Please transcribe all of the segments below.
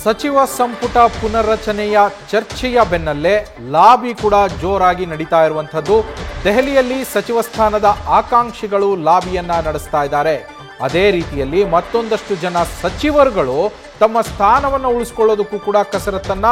ಸಚಿವ ಸಂಪುಟ ಪುನರ್ರಚನೆಯ ಚರ್ಚೆಯ ಬೆನ್ನಲ್ಲೇ ಲಾಬಿ ಕೂಡ ಜೋರಾಗಿ ನಡೀತಾ ಇರುವಂಥದ್ದು. ದೆಹಲಿಯಲ್ಲಿ ಸಚಿವ ಸ್ಥಾನದ ಆಕಾಂಕ್ಷಿಗಳು ಲಾಬಿಯನ್ನ ನಡೆಸ್ತಾ ಇದ್ದಾರೆ. ಅದೇ ರೀತಿಯಲ್ಲಿ ಮತ್ತೊಂದಷ್ಟು ಜನ ಸಚಿವರುಗಳು ತಮ್ಮ ಸ್ಥಾನವನ್ನು ಉಳಿಸಿಕೊಳ್ಳೋದಕ್ಕೂ ಕೂಡ ಕಸರತ್ತನ್ನ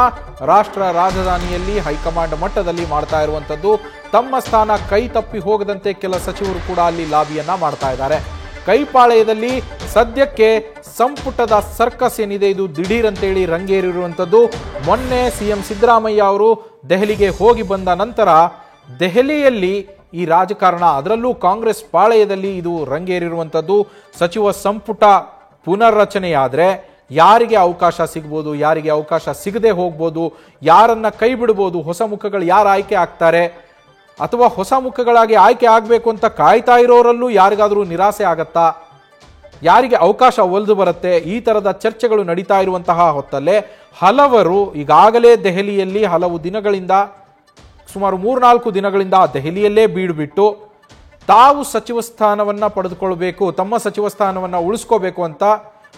ರಾಷ್ಟ್ರ ರಾಜಧಾನಿಯಲ್ಲಿ ಹೈಕಮಾಂಡ್ ಮಟ್ಟದಲ್ಲಿ ಮಾಡ್ತಾ ಇರುವಂಥದ್ದು. ತಮ್ಮ ಸ್ಥಾನ ಕೈ ತಪ್ಪಿ ಹೋಗದಂತೆ ಕೆಲ ಸಚಿವರು ಕೂಡ ಅಲ್ಲಿ ಲಾಬಿಯನ್ನ ಮಾಡ್ತಾ ಇದ್ದಾರೆ. ಕೈಪಾಳ್ಯದಲ್ಲಿ ಸದ್ಯಕ್ಕೆ ಸಂಪುಟದ ಸರ್ಕಸ್ ಏನಿದೆ ಇದು ದಿಢೀರ್ ಅಂತೇಳಿ ರಂಗೇರಿರುವಂಥದ್ದು. ಮೊನ್ನೆ ಸಿಎಂ ಸಿದ್ದರಾಮಯ್ಯ ಅವರು ದೆಹಲಿಗೆ ಹೋಗಿ ಬಂದ ನಂತರ ದೆಹಲಿಯಲ್ಲಿ ಈ ರಾಜಕಾರಣ, ಅದರಲ್ಲೂ ಕಾಂಗ್ರೆಸ್ ಪಾಳೆಯದಲ್ಲಿ ಇದು ರಂಗೇರಿರುವಂಥದ್ದು. ಸಚಿವ ಸಂಪುಟ ಪುನರ್ರಚನೆಯಾದರೆ ಯಾರಿಗೆ ಅವಕಾಶ ಸಿಗ್ಬೋದು, ಯಾರಿಗೆ ಅವಕಾಶ ಸಿಗದೆ ಹೋಗ್ಬೋದು, ಯಾರನ್ನ ಕೈ ಬಿಡ್ಬೋದು, ಹೊಸ ಮುಖಗಳು ಯಾರು ಆಯ್ಕೆ ಆಗ್ತಾರೆ, ಅಥವಾ ಹೊಸ ಮುಖಗಳಾಗಿ ಆಯ್ಕೆ ಆಗಬೇಕು ಅಂತ ಕಾಯ್ತಾ ಇರೋರಲ್ಲೂ ಯಾರಿಗಾದರೂ ನಿರಾಸೆ ಆಗತ್ತಾ, ಯಾರಿಗೆ ಅವಕಾಶ ಒಲಿದು ಬರುತ್ತೆ, ಈ ಥರದ ಚರ್ಚೆಗಳು ನಡೀತಾ ಇರುವಂತಹ ಹೊತ್ತಲ್ಲೇ ಹಲವರು ಈಗಾಗಲೇ ದೆಹಲಿಯಲ್ಲಿ ಹಲವು ದಿನಗಳಿಂದ, ಸುಮಾರು 3-4 ದಿನಗಳಿಂದ ದೆಹಲಿಯಲ್ಲೇ ಬೀಡುಬಿಟ್ಟು ತಾವು ಸಚಿವ ಸ್ಥಾನವನ್ನು ಪಡೆದುಕೊಳ್ಬೇಕು, ತಮ್ಮ ಸಚಿವ ಸ್ಥಾನವನ್ನು ಉಳಿಸ್ಕೋಬೇಕು ಅಂತ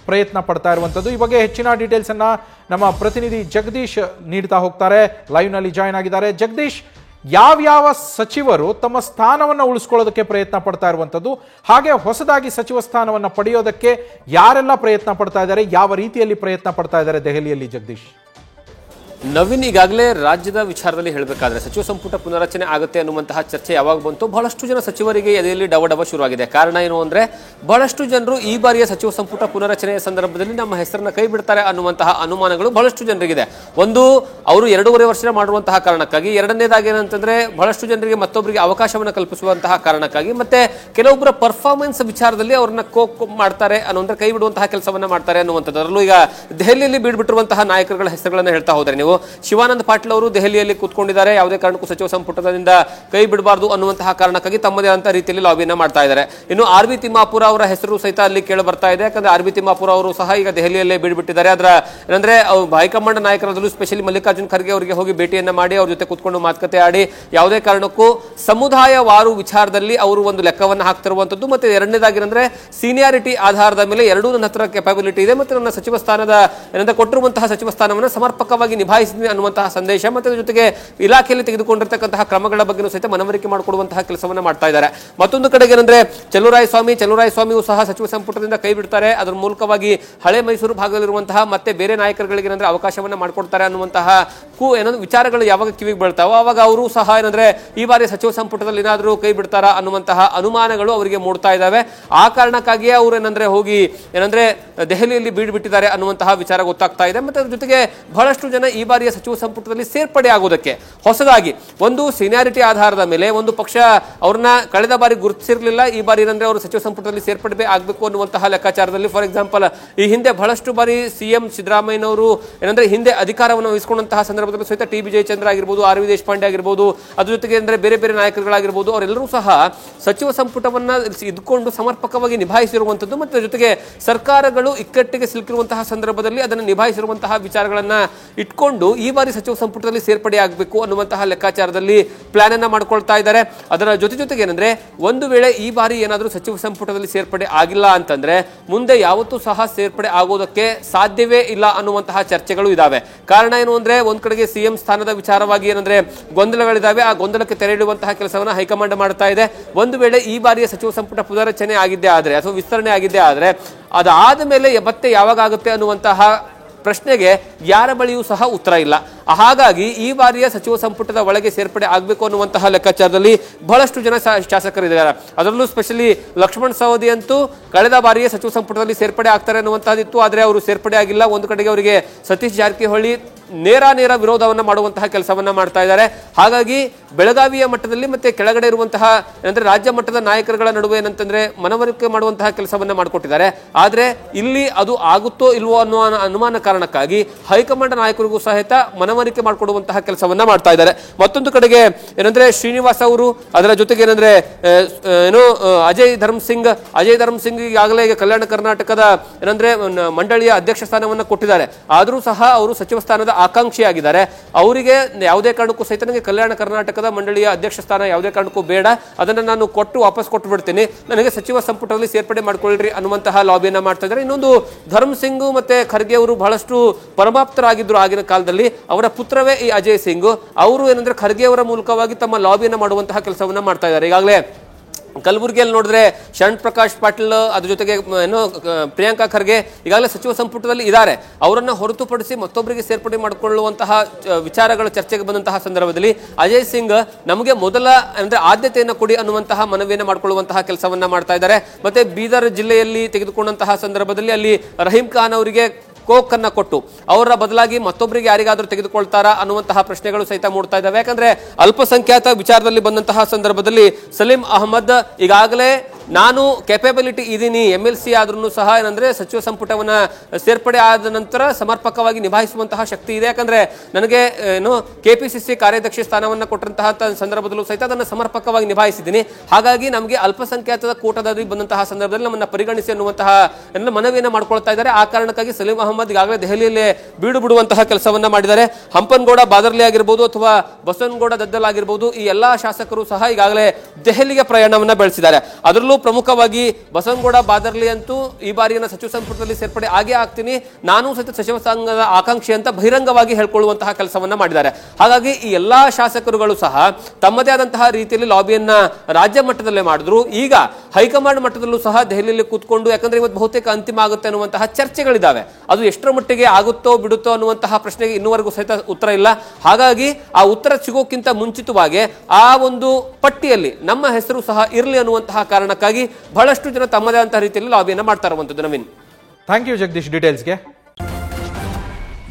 ಪ್ರಯತ್ನ ಪಡ್ತಾ ಇರುವಂಥದ್ದು. ಈ ಬಗ್ಗೆ ಹೆಚ್ಚಿನ ಡೀಟೇಲ್ಸ್ ಅನ್ನ ನಮ್ಮ ಪ್ರತಿನಿಧಿ ಜಗದೀಶ್ ನೀಡ್ತಾ ಹೋಗ್ತಾರೆ. ಲೈವ್ನಲ್ಲಿ ಜಾಯ್ನ್ ಆಗಿದ್ದಾರೆ. ಜಗದೀಶ್, ಯಾವ್ಯಾವ ಸಚಿವರು ತಮ್ಮ ಸ್ಥಾನವನ್ನು ಉಳಿಸ್ಕೊಳ್ಳೋದಕ್ಕೆ ಪ್ರಯತ್ನ ಪಡ್ತಾ ಇರುವಂಥದ್ದು, ಹಾಗೆ ಹೊಸದಾಗಿ ಸಚಿವ ಸ್ಥಾನವನ್ನು ಪಡೆಯೋದಕ್ಕೆ ಯಾರೆಲ್ಲ ಪ್ರಯತ್ನ ಪಡ್ತಾ ಇದ್ದಾರೆ, ಯಾವ ರೀತಿಯಲ್ಲಿ ಪ್ರಯತ್ನ ಪಡ್ತಾ ಇದ್ದಾರೆ ದೆಹಲಿಯಲ್ಲಿ? ಜಗದೀಶ್, ನವೀನ್, ಈಗಾಗಲೇ ರಾಜ್ಯದ ವಿಚಾರದಲ್ಲಿ ಹೇಳಬೇಕಾದ್ರೆ ಸಚಿವ ಸಂಪುಟ ಪುನರಚನೆ ಆಗುತ್ತೆ ಅನ್ನುವಂತಹ ಚರ್ಚೆ ಯಾವಾಗ ಬಂತು, ಬಹಳಷ್ಟು ಜನ ಸಚಿವರಿಗೆ ಎದೆಯಲ್ಲಿ ಡವ ಶುರುವಾಗಿದೆ. ಕಾರಣ ಏನು ಅಂದ್ರೆ, ಬಹಳಷ್ಟು ಜನರು ಈ ಬಾರಿಯ ಸಚಿವ ಸಂಪುಟ ಪುನರಚನೆಯ ಸಂದರ್ಭದಲ್ಲಿ ನಮ್ಮ ಹೆಸರನ್ನ ಕೈ ಬಿಡ್ತಾರೆ ಅನ್ನುವಂತಹ ಅನುಮಾನಗಳು ಬಹಳಷ್ಟು ಜನರಿಗಿದೆ. ಒಂದು, ಅವರು 2.5 ವರ್ಷ ಮಾಡುವಂತಹ ಕಾರಣಕ್ಕಾಗಿ, ಎರಡನೇದಾಗಿ ಏನಂತಂದ್ರೆ ಬಹಳಷ್ಟು ಜನರಿಗೆ ಮತ್ತೊಬ್ಬರಿಗೆ ಅವಕಾಶವನ್ನು ಕಲ್ಪಿಸುವಂತಹ ಕಾರಣಕ್ಕಾಗಿ, ಮತ್ತೆ ಕೆಲವೊಬ್ಬರ ಪರ್ಫಾರ್ಮೆನ್ಸ್ ವಿಚಾರದಲ್ಲಿ ಅವ್ರನ್ನ ಮಾಡ್ತಾರೆ ಅನ್ನೋಂದ್ರೆ ಕೈ ಬಿಡುವಂತಹ ಕೆಲಸವನ್ನ ಮಾಡ್ತಾರೆ ಅನ್ನುವಂಥದ್ದು. ಅದರಲ್ಲೂ ಈಗ ದೆಹಲಿಯಲ್ಲಿ ಬೀಡ್ಬಿಟ್ಟಿರುವಂತಹ ನಾಯಕರುಗಳ ಹೆಸರುಗಳನ್ನ ಹೇಳ್ತಾ ಹೋದ್ರೆ ನೀವು, ಶಿವಾನಂದ ಪಾಟೀಲ್ ಅವರು ದೆಹಲಿಯಲ್ಲಿ ಕೂತ್ಕೊಂಡಿದ್ದಾರೆ. ಯಾವುದೇ ಕಾರಣಕ್ಕೂ ಸಚಿವ ಸಂಪುಟದಿಂದ ಕೈ ಬಿಡಬಾರದು ಅನ್ನುವಂತಹ ಕಾರಣಕ್ಕಾಗಿ ತಮ್ಮದೇ ಆದಂತಹ ರೀತಿಯಲ್ಲಿ ಲಾಬಿಯನ್ನ ಮಾಡ್ತಾ ಇದ್ದಾರೆ. ಇನ್ನು ಆರ್.ಬಿ. ತಿಮ್ಮಾಪುರ ಅವರ ಹೆಸರು ಸಹಿತ ಅಲ್ಲಿ ಕೇಳಿ ಬರ್ತಾ ಇದೆ. ಯಾಕಂದ್ರೆ ಆರ್.ಬಿ. ತಿಮ್ಮಾಪುರ ಅವರು ಸಹ ಈಗ ದೆಹಲಿಯಲ್ಲೇ ಬೀಡ್ಬಿಟ್ಟಿದ್ದಾರೆ. ಅದರ ಏನಂದ್ರೆ ಹೈಕಮಾಂಡ್ ನಾಯಕರಲ್ಲೂ ಸ್ಪೆಷಲಿ ಮಲ್ಲಿಕಾರ್ಜುನ್ ಖರ್ಗೆ ಅವರಿಗೆ ಹೋಗಿ ಭೇಟಿಯನ್ನ ಮಾಡಿ ಅವ್ರ ಜೊತೆ ಕೂತ್ಕೊಂಡು ಮಾತುಕತೆ ಆಡಿ ಯಾವುದೇ ಕಾರಣಕ್ಕೂ ಸಮುದಾಯವಾರು ವಿಚಾರದಲ್ಲಿ ಅವರು ಒಂದು ಲೆಕ್ಕವನ್ನು ಹಾಕ್ತಿರುವಂತದ್ದು. ಮತ್ತೆ ಎರಡನೇದಾಗಿ ಅಂದ್ರೆ ಸೀನಿಯಾರಿಟಿ ಆಧಾರದ ಮೇಲೆ ಎರಡೂ ನನ್ನ ಹತ್ರ ಕೆಪಾಬಿಲಿಟಿ ಇದೆ, ಮತ್ತೆ ನನ್ನ ಸಚಿವ ಸ್ಥಾನದ ಏನಂದ್ರೆ ಕೊಟ್ಟಿರುವಂತಹ ಸಚಿವ ಸ್ಥಾನವನ್ನು ಸಮರ್ಪಕವಾಗಿ ನಿಭಾಯಿಸಿದ್ದೀನಿ ಅನ್ನುವಂತಹ ಸಂದೇಶ, ಮತ್ತೆ ಜೊತೆಗೆ ಇಲಾಖೆಯಲ್ಲಿ ತೆಗೆದುಕೊಂಡಿರ್ತಕ್ಕಂತಹ ಕ್ರಮಗಳ ಬಗ್ಗೆ ಸಹಿತ ಮನವರಿಕೆ ಮಾಡಿಕೊಡುವಂತಹ ಕೆಲಸವನ್ನ ಮಾಡ್ತಾ ಇದ್ದಾರೆ. ಮತ್ತೊಂದು ಕಡೆಗೆ ಏನಂದ್ರೆ ಚೆಲುವರಾಯ ಸ್ವಾಮಿಯು ಸಹ ಸಚಿವ ಸಂಪುಟದಿಂದ ಕೈ ಬಿಡ್ತಾರೆ. ಅದರ ಮೂಲಕವಾಗಿ ಹಳೆ ಮೈಸೂರು ಭಾಗದಲ್ಲಿರುವಂತಹ ಮತ್ತೆ ಬೇರೆ ನಾಯಕರುಗಳಿಗೆ ಏನಂದ್ರೆ ಅವಕಾಶವನ್ನ ಮಾಡಿಕೊಡ್ತಾರೆ ಅನ್ನುವಂತಹ ಏನಂದ್ರೆ ವಿಚಾರಗಳು ಯಾವಾಗ ಕಿವಿಗೆ ಬೀಳ್ತಾವೋ ಆವಾಗ ಅವರು ಸಹ ಏನಂದ್ರೆ ಈ ಬಾರಿ ಸಚಿವ ಸಂಪುಟದಲ್ಲಿ ಏನಾದರೂ ಕೈ ಬಿಡ್ತಾರಾ ಅನ್ನುವಂತಹ ಅನುಮಾನಗಳು ಅವರಿಗೆ ಮೂಡ್ತಾ ಇದ್ದಾವೆ. ಆ ಕಾರಣಕ್ಕಾಗಿಯೇ ಅವರು ಏನಂದ್ರೆ ಹೋಗಿ ಏನಂದ್ರೆ ದೆಹಲಿಯಲ್ಲಿ ಬೀಡ್ಬಿಟ್ಟಿದ್ದಾರೆ ಅನ್ನುವಂತಹ ವಿಚಾರ ಗೊತ್ತಾಗ್ತಾ ಇದೆ. ಮತ್ತೆ ಅದ್ರ ಜೊತೆಗೆ ಬಹಳಷ್ಟು ಜನ ಈ ಬಾರಿಯ ಸಚಿವ ಸಂಪುಟದಲ್ಲಿ ಸೇರ್ಪಡೆ ಆಗೋದಕ್ಕೆ ಹೊಸದಾಗಿ ಒಂದು ಸೀನಿಯಾರಿಟಿ ಆಧಾರದ ಮೇಲೆ ಒಂದು ಪಕ್ಷ ಅವ್ರನ್ನ ಕಳೆದ ಬಾರಿ ಗುರುತಿಸಿರ್ಲಿಲ್ಲ, ಈ ಬಾರಿ ಏನಂದ್ರೆ ಅವರು ಸಚಿವ ಸಂಪುಟದಲ್ಲಿ ಸೇರ್ಪಡೆ ಆಗಬೇಕು ಅನ್ನುವಂತಹ ಲೆಕ್ಕಾಚಾರದಲ್ಲಿ, ಫಾರ್ ಎಕ್ಸಾಂಪಲ್ ಈ ಹಿಂದೆ ಬಹಳಷ್ಟು ಬಾರಿ ಸಿಎಂ ಸಿದ್ದರಾಮಯ್ಯನವರು ಏನಂದ್ರೆ ಹಿಂದೆ ಅಧಿಕಾರವನ್ನು ವಹಿಸಿಕೊಂಡಂತಹ ಸಂದರ್ಭದಲ್ಲಿ ಸಹಿತ ಟಿ.ಬಿ. ಜಯಚಂದ್ರ ಆಗಿರ್ಬೋದು, ಆರ್.ವಿ. ದೇಶಪಾಂಡೆ ಆಗಿರ್ಬೋದು, ಅದ್ರ ಜೊತೆಗೆ ಅಂದ್ರೆ ಬೇರೆ ಬೇರೆ ನಾಯಕರುಗಳಾಗಿರ್ಬೋದು, ಅವರೆಲ್ಲರೂ ಸಹ ಸಚಿವ ಸಂಪುಟವನ್ನ ಇದ್ಕೊಂಡು ಸಮರ್ಪಕವಾಗಿ ನಿಭಾಯಿಸಿರುವಂತದ್ದು. ಮತ್ತೆ ಜೊತೆಗೆ ಸರ್ಕಾರಗಳು ಇಕ್ಕಟ್ಟಿಗೆ ಸಿಲುಕಿರುವಂತಹ ಸಂದರ್ಭದಲ್ಲಿ ಅದನ್ನು ನಿಭಾಯಿಸಿರುವಂತಹ ವಿಚಾರಗಳನ್ನ ಇಟ್ಕೊಂಡು ಈ ಬಾರಿ ಸಚಿವ ಸಂಪುಟದಲ್ಲಿ ಸೇರ್ಪಡೆ ಆಗಬೇಕು ಅನ್ನುವಂತಹ ಲೆಕ್ಕಾಚಾರದಲ್ಲಿ ಪ್ಲಾನ್ ಅನ್ನ ಮಾಡ್ಕೊಳ್ತಾ ಇದ್ದಾರೆ. ಅದರ ಜೊತೆಗೆ ಏನಂದ್ರೆ ಒಂದು ವೇಳೆ ಈ ಬಾರಿ ಏನಾದರೂ ಸಚಿವ ಸಂಪುಟದಲ್ಲಿ ಸೇರ್ಪಡೆ ಆಗಿಲ್ಲ ಅಂತಂದ್ರೆ ಮುಂದೆ ಯಾವತ್ತೂ ಸಹ ಸೇರ್ಪಡೆ ಆಗೋದಕ್ಕೆ ಸಾಧ್ಯವೇ ಇಲ್ಲ ಅನ್ನುವಂತಹ ಚರ್ಚೆಗಳು ಇದಾವೆ. ಕಾರಣ ಏನು ಅಂದ್ರೆ, ಒಂದ್ ಕಡೆಗೆ ಸಿಎಂ ಸ್ಥಾನದ ವಿಚಾರವಾಗಿ ಏನಂದ್ರೆ ಗೊಂದಲಗಳಿದಾವೆ. ಆ ಗೊಂದಲಕ್ಕೆ ತೆರೆ ಇಡುವಂತಹ ಕೆಲಸವನ್ನ ಹೈಕಮಾಂಡ್ ಮಾಡ್ತಾ ಇದೆ. ಒಂದು ವೇಳೆ ಈ ಬಾರಿಯ ಸಚಿವ ಸಂಪುಟ ಪುನರಚನೆ ಆಗಿದ್ದೇ ಆದ್ರೆ ಅಥವಾ ವಿಸ್ತರಣೆ ಆಗಿದ್ದೇ ಆದ್ರೆ ಅದಾದ ಮೇಲೆ ಮತ್ತೆ ಯಾವಾಗ ಆಗುತ್ತೆ ಅನ್ನುವಂತಹ ಪ್ರಶ್ನೆಗೆ ಯಾರ ಬಳಿಯೂ ಸಹ ಉತ್ತರ ಇಲ್ಲ. ಹಾಗಾಗಿ ಈ ಬಾರಿಯ ಸಚಿವ ಸಂಪುಟದ ಒಳಗೆ ಸೇರ್ಪಡೆ ಆಗಬೇಕು ಅನ್ನುವಂತಹ ಲೆಕ್ಕಾಚಾರದಲ್ಲಿ ಬಹಳಷ್ಟು ಜನ ಶಾಸಕರಿದ್ದಾರೆ. ಅದರಲ್ಲೂ ಸ್ಪೆಷಲಿ ಲಕ್ಷ್ಮಣ್ ಸವದಿ ಅಂತೂ ಕಳೆದ ಬಾರಿಯ ಸಚಿವ ಸಂಪುಟದಲ್ಲಿ ಸೇರ್ಪಡೆ ಆಗ್ತಾರೆ ಅನ್ನುವಂತಹದಿತ್ತು, ಆದ್ರೆ ಅವರು ಸೇರ್ಪಡೆ ಆಗಿಲ್ಲ. ಒಂದು ಕಡೆಗೆ ಅವರಿಗೆ ಸತೀಶ್ ಜಾರಕಿಹೊಳಿ ನೇರ ವಿರೋಧವನ್ನ ಮಾಡುವಂತಹ ಕೆಲಸವನ್ನ ಮಾಡ್ತಾ ಇದ್ದಾರೆ. ಹಾಗಾಗಿ ಬೆಳಗಾವಿಯ ಮಟ್ಟದಲ್ಲಿ ಮತ್ತೆ ಕೆಳಗಡೆ ಇರುವಂತಹ ಅಂದ್ರೆ ರಾಜ್ಯ ಮಟ್ಟದ ನಾಯಕರುಗಳ ನಡುವೆ ಏನಂತಂದ್ರೆ ಮನವರಿಕೆ ಮಾಡುವಂತಹ ಕೆಲಸವನ್ನ ಮಾಡಿಕೊಟ್ಟಿದ್ದಾರೆ. ಆದ್ರೆ ಇಲ್ಲಿ ಅದು ಆಗುತ್ತೋ ಇಲ್ವೋ ಅನ್ನುವ ಅನುಮಾನ ಕಾರಣಕ್ಕಾಗಿ ಹೈಕಮಾಂಡ್ ನಾಯಕರಿಗೂ ಸಹಿತ ಮನವರಿಕೆ ಮಾಡಿಕೊಡುವಂತಹ ಕೆಲಸವನ್ನ ಮಾಡ್ತಾ ಇದ್ದಾರೆ. ಮತ್ತೊಂದು ಕಡೆಗೆ ಏನಂದ್ರೆ ಶ್ರೀನಿವಾಸ್ ಅವರು, ಅದರ ಜೊತೆಗೆ ಏನಂದ್ರೆ ಅಜಯ್ ಧರ್ಮ್ ಸಿಂಗ್ ಈಗಾಗಲೇ ಕಲ್ಯಾಣ ಕರ್ನಾಟಕದ ಏನಂದ್ರೆ ಮಂಡಳಿಯ ಅಧ್ಯಕ್ಷ ಸ್ಥಾನವನ್ನು ಕೊಟ್ಟಿದ್ದಾರೆ. ಆದರೂ ಸಹ ಅವರು ಸಚಿವ ಸ್ಥಾನದ ಆಕಾಂಕ್ಷಿಯಾಗಿದ್ದಾರೆ. ಅವರಿಗೆ ಯಾವುದೇ ಕಾರಣಕ್ಕೂ ಸಹಿತ ನನಗೆ ಕಲ್ಯಾಣ ಕರ್ನಾಟಕದ ಮಂಡಳಿಯ ಅಧ್ಯಕ್ಷ ಸ್ಥಾನ ಯಾವುದೇ ಕಾರಣಕ್ಕೂ ಬೇಡ, ಅದನ್ನು ನಾನು ವಾಪಸ್ ಕೊಟ್ಟು ಬಿಡ್ತೀನಿ, ನನಗೆ ಸಚಿವ ಸಂಪುಟದಲ್ಲಿ ಸೇರ್ಪಡೆ ಮಾಡ್ಕೊಳ್ಳ್ರಿ ಅನ್ನುವಂತಹ ಲಾಬಿಯನ್ನ ಮಾಡ್ತಾ ಇದ್ದಾರೆ. ಇನ್ನೊಂದು ಧರ್ಮ್ ಸಿಂಗ್ ಮತ್ತೆ ಖರ್ಗೆ ಅವರು ಬಹಳಷ್ಟು ಪರಮಾಪ್ತರಾಗಿದ್ರು ಆಗಿನ ಕಾಲದಲ್ಲಿ. ಅವರ ಪುತ್ರವೇ ಈ ಅಜಯ್ ಸಿಂಗ್. ಅವರು ಏನಂದ್ರೆ ಖರ್ಗೆ ಅವರ ಮೂಲಕವಾಗಿ ತಮ್ಮ ಲಾಬಿಯನ್ನ ಮಾಡುವಂತಹ ಕೆಲಸವನ್ನ ಮಾಡ್ತಾ ಇದ್ದಾರೆ. ಈಗಾಗಲೇ ಕಲಬುರಗಿಯಲ್ಲಿ ನೋಡಿದ್ರೆ ಶರಣ್ ಪ್ರಕಾಶ್ ಪಾಟೀಲ್, ಅದ್ರ ಜೊತೆಗೆ ಪ್ರಿಯಾಂಕಾ ಖರ್ಗೆ ಈಗಾಗಲೇ ಸಚಿವ ಸಂಪುಟದಲ್ಲಿ ಇದ್ದಾರೆ. ಅವರನ್ನು ಹೊರತುಪಡಿಸಿ ಮತ್ತೊಬ್ಬರಿಗೆ ಸೇರ್ಪಡೆ ಮಾಡಿಕೊಳ್ಳುವಂತಹ ವಿಚಾರಗಳು ಚರ್ಚೆಗೆ ಬಂದಂತಹ ಸಂದರ್ಭದಲ್ಲಿ ಅಜಯ್ ಸಿಂಗ್ ನಮಗೆ ಮೊದಲ ಅಂದ್ರೆ ಆದ್ಯತೆಯನ್ನು ಕೊಡಿ ಅನ್ನುವಂತಹ ಮನವಿಯನ್ನು ಮಾಡಿಕೊಳ್ಳುವಂತಹ ಕೆಲಸವನ್ನ ಮಾಡ್ತಾ ಇದ್ದಾರೆ. ಮತ್ತೆ ಬೀದರ್ ಜಿಲ್ಲೆಯಲ್ಲಿ ತೆಗೆದುಕೊಂಡಂತಹ ಸಂದರ್ಭದಲ್ಲಿ ಅಲ್ಲಿ ರಹೀಂ ಖಾನ್ ಅವರಿಗೆ ಕೋಕ್ ಅನ್ನ ಕೊಟ್ಟು ಅವರ ಬದಲಾಗಿ ಮತ್ತೊಬ್ಬರಿಗೆ ಯಾರಿಗಾದ್ರೂ ತೆಗೆದುಕೊಳ್ತಾರಾ ಅನ್ನುವಂತಹ ಪ್ರಶ್ನೆಗಳು ಸಹಿತ ಮೂಡ್ತಾ ಇದ್ದಾವೆ. ಯಾಕಂದ್ರೆ ಅಲ್ಪಸಂಖ್ಯಾತ ವಿಚಾರದಲ್ಲಿ ಬಂದಂತಹ ಸಂದರ್ಭದಲ್ಲಿ ಸಲೀಂ ಅಹಮದ್ ಈಗಾಗಲೇ ನಾನು ಕೆಪಬಿಲಿಟಿ ಇದೀನಿ, MLC ಆದ್ರೂ ಸಹ ಏನಂದ್ರೆ ಸಚಿವ ಸಂಪುಟವನ್ನ ಸೇರ್ಪಡೆ ಆದ ನಂತರ ಸಮರ್ಪಕವಾಗಿ ನಿಭಾಯಿಸುವಂತಹ ಶಕ್ತಿ ಇದೆ. ಯಾಕಂದ್ರೆ ನನಗೆ KPCC ಕಾರ್ಯಾಧ್ಯಕ್ಷ ಸ್ಥಾನವನ್ನ ಕೊಟ್ಟಂತಹ ಸಂದರ್ಭದಲ್ಲೂ ಸಹಿತ ಅದನ್ನು ಸಮರ್ಪಕವಾಗಿ ನಿಭಾಯಿಸಿದ್ದೀನಿ. ಹಾಗಾಗಿ ನಮಗೆ ಅಲ್ಪಸಂಖ್ಯಾತದ ಕೋಟಾದಲ್ಲಿ ಬಂದಂತಹ ಸಂದರ್ಭದಲ್ಲಿ ನಮ್ಮನ್ನ ಪರಿಗಣಿಸಿ ಅನ್ನುವಂತಹ ಮನವಿಯನ್ನು ಮಾಡ್ಕೊಳ್ತಾ ಇದ್ದಾರೆ. ಆ ಕಾರಣಕ್ಕಾಗಿ ಸಲೀಂ ಅಹಮದ್ ಈಗಾಗಲೇ ದೆಹಲಿಯಲ್ಲೇ ಬೀಡು ಬಿಡುವಂತಹ ಕೆಲಸವನ್ನ ಮಾಡಿದ್ದಾರೆ. ಹಂಪನಗೌಡ ಬಾದರ್ಲಿ ಆಗಿರ್ಬೋದು ಅಥವಾ ಬಸವನಗೌಡ ದದ್ದಲ್ ಆಗಿರ್ಬೋದು, ಈ ಎಲ್ಲಾ ಶಾಸಕರು ಸಹ ಈಗಾಗಲೇ ದೆಹಲಿಗೆ ಪ್ರಯಾಣವನ್ನ ಬೆಳೆಸಿದ್ದಾರೆ. ಅದರಲ್ಲೂ ಪ್ರಮುಖವಾಗಿ ಬಸವನಗೌಡ ಬಾದರ್ಲಿ ಅಂತೂ ಈ ಬಾರಿಯ ಸಚಿವ ಸಂಪುಟದಲ್ಲಿ ಸೇರ್ಪಡೆ ಆಗೇ ಆಗ್ತೀನಿ, ನಾನು ಸಹಿತ ಸಚಿವ ಸಂಘದ ಆಕಾಂಕ್ಷಿ ಅಂತ ಬಹಿರಂಗವಾಗಿ ಹೇಳ್ಕೊಳ್ಳುವಂತಹ ಕೆಲಸವನ್ನ ಮಾಡಿದ್ದಾರೆ. ಹಾಗಾಗಿ ಈ ಎಲ್ಲಾ ಶಾಸಕರುಗಳು ಸಹ ತಮ್ಮದೇ ಆದಂತಹ ರೀತಿಯಲ್ಲಿ ಲಾಬಿಯನ್ನ ರಾಜ್ಯ ಮಟ್ಟದಲ್ಲೇ ಮಾಡಿದ್ರು. ಈಗ ಹೈಕಮಾಂಡ್ ಮಟ್ಟದಲ್ಲೂ ಸಹ ದೆಹಲಿಯಲ್ಲಿ ಕೂತ್ಕೊಂಡು, ಯಾಕಂದ್ರೆ ಇವತ್ತು ಬಹುತೇಕ ಅಂತಿಮ ಆಗುತ್ತೆ ಅನ್ನುವಂತಹ ಚರ್ಚೆಗಳಿದ್ದಾವೆ. ಅದು ಎಷ್ಟರ ಮಟ್ಟಿಗೆ ಆಗುತ್ತೋ ಬಿಡುತ್ತೋ ಅನ್ನುವಂತಹ ಪ್ರಶ್ನೆಗೆ ಇನ್ನೂವರೆಗೂ ಸಹಿತ ಉತ್ತರ ಇಲ್ಲ. ಹಾಗಾಗಿ ಆ ಉತ್ತರ ಸಿಗೋಕ್ಕಿಂತ ಮುಂಚಿತವಾಗಿ ಆ ಒಂದು ಪಟ್ಟಿಯಲ್ಲಿ ನಮ್ಮ ಹೆಸರು ಸಹ ಇರಲಿ ಅನ್ನುವಂತಹ ಕಾರಣಕ್ಕಾಗಿ ಬಹಳಷ್ಟು ಜನ ತಮ್ಮದೇ ಆದಂತಹ ರೀತಿಯಲ್ಲಿ ಲಾಬಿಯನ್ನ ಮಾಡ್ತಾ ಇರುವಂತದ್ದು. ನವೀನ್, ಥ್ಯಾಂಕ್ ಯು ಜಗದೀಶ್ ಡೀಟೇಲ್ಸ್ಗೆ.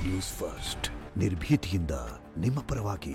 ನ್ಯೂಸ್ ಫಸ್ಟ್ ನಿರ್ಭೀತಿಯಿಂದ ನಿಮ್ಮ ಪರವಾಗಿ.